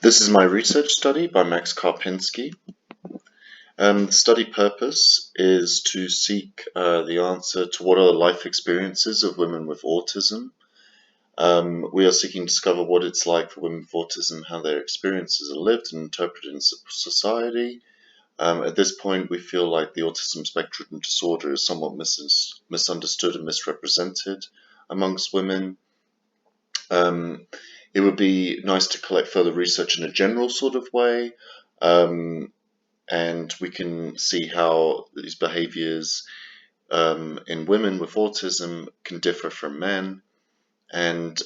This is my research study by Max Karpinski. The study purpose is to seek the answer to what are the life experiences of women with autism. We are seeking to discover what it's like for women with autism, how their experiences are lived and interpreted in society. At this point, we feel like the autism spectrum disorder is somewhat misunderstood and misrepresented amongst women. It would be nice to collect further research in a general sort of way, and we can see how these behaviors in women with autism can differ from men, and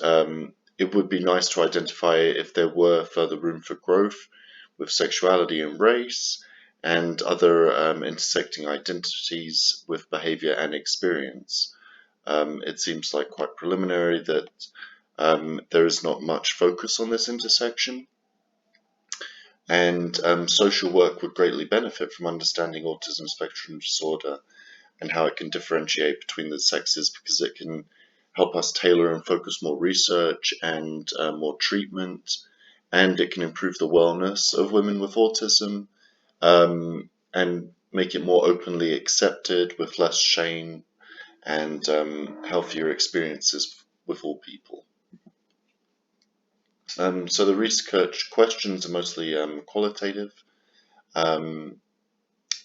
it would be nice to identify if there were further room for growth with sexuality and race and other intersecting identities with behavior and experience. It seems like quite preliminary that there is not much focus on this intersection, and social work would greatly benefit from understanding autism spectrum disorder and how it can differentiate between the sexes, because it can help us tailor and focus more research and more treatment, and it can improve the wellness of women with autism and make it more openly accepted with less shame and healthier experiences with all people. So the research questions are mostly qualitative, and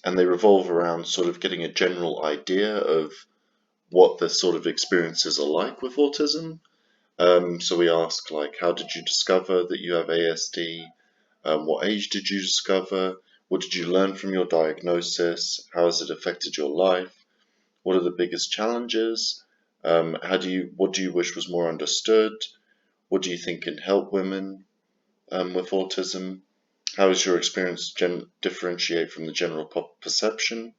they revolve around sort of getting a general idea of what the sort of experiences are like with autism. So we ask, like, how did you discover that you have ASD? What age did you discover? What did you learn from your diagnosis? How has it affected your life? What are the biggest challenges? What do you wish was more understood? What do you think can help women with autism? How does your experience differentiate from the general perception?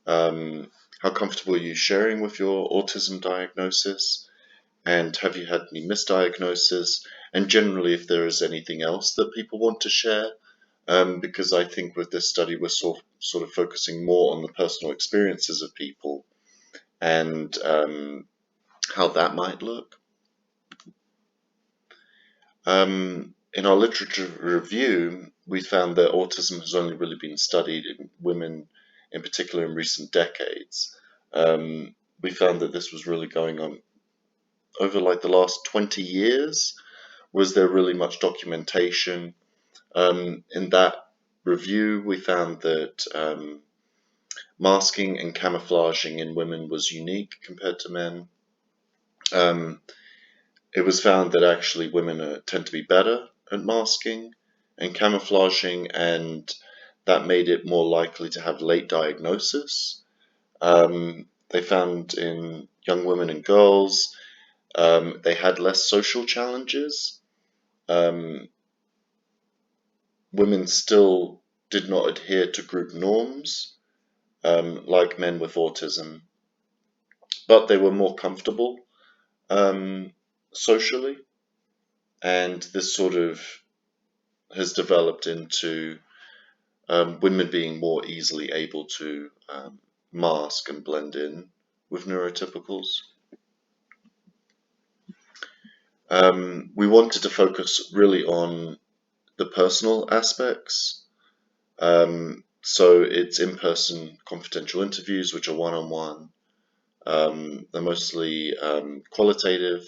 How comfortable are you sharing with your autism diagnosis? And have you had any misdiagnosis? And generally, if there is anything else that people want to share, because I think with this study we're sort of focusing more on the personal experiences of people and how that might look. In our literature review, we found that autism has only really been studied in women, in particular in recent decades. We found that this was really going on over like the last 20 years. Was there really much documentation? In that review, we found that masking and camouflaging in women was unique compared to men. It was found that actually women tend to be better at masking and camouflaging, and that made it more likely to have late diagnosis. They found in young women and girls they had less social challenges. Women still did not adhere to group norms like men with autism, but they were more comfortable socially, and this sort of has developed into women being more easily able to mask and blend in with neurotypicals. We wanted to focus really on the personal aspects. So it's in-person confidential interviews, which are one-on-one. They're mostly qualitative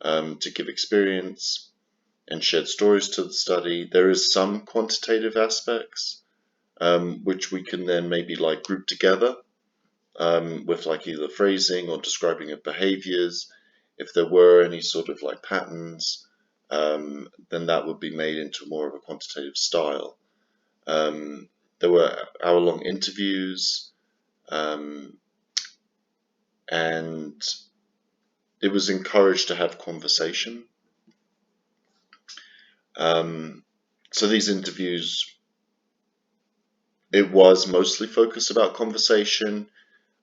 to give experience and shared stories to the study. There is some quantitative aspects, which we can then maybe like group together with like either phrasing or describing of behaviors. If there were any sort of like patterns, then that would be made into more of a quantitative style. There were hour-long interviews, and it was encouraged to have conversation. So these interviews, it was mostly focused about conversation,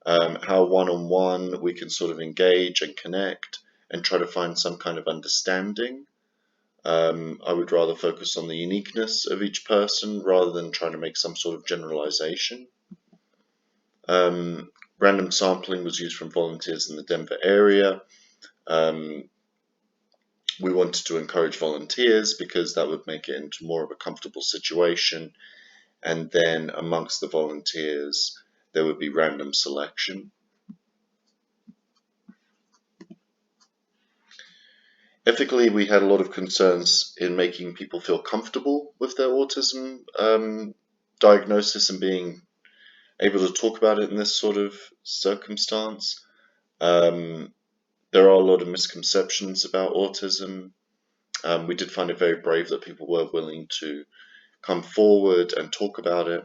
how one-on-one we can sort of engage and connect and try to find some kind of understanding. I would rather focus on the uniqueness of each person rather than trying to make some sort of generalization. Random sampling was used from volunteers in the Denver area. We wanted to encourage volunteers because that would make it into more of a comfortable situation. And then amongst the volunteers, there would be random selection. Ethically, we had a lot of concerns in making people feel comfortable with their autism diagnosis and being able to talk about it in this sort of circumstance. Um, there are a lot of misconceptions about autism. We did find it very brave that people were willing to come forward and talk about it.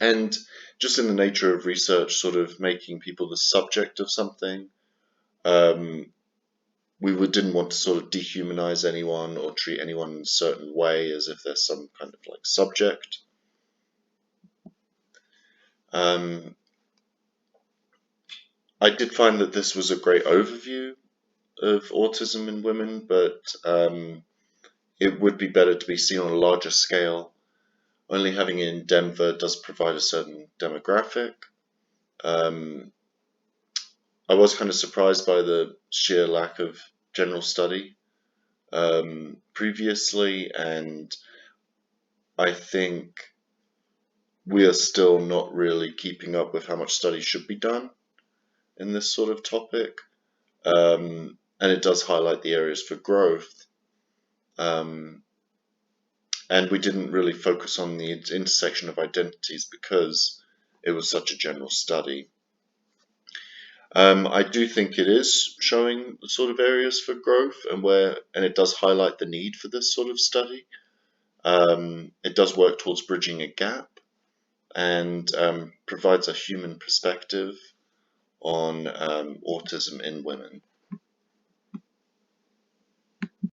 And just in the nature of research, sort of making people the subject of something, um, didn't want to sort of dehumanize anyone or treat anyone in a certain way as if they're some kind of like subject. Um, I did find that this was a great overview of autism in women, but it would be better to be seen on a larger scale. Only having it in Denver does provide a certain demographic. Um, I was kind of surprised by the sheer lack of general study previously, and I think we are still not really keeping up with how much study should be done in this sort of topic. And it does highlight the areas for growth. Um, and we didn't really focus on the intersection of identities because it was such a general study. I do think it is showing the sort of areas for growth and it does highlight the need for this sort of study. It does work towards bridging a gap and provides a human perspective on autism in women.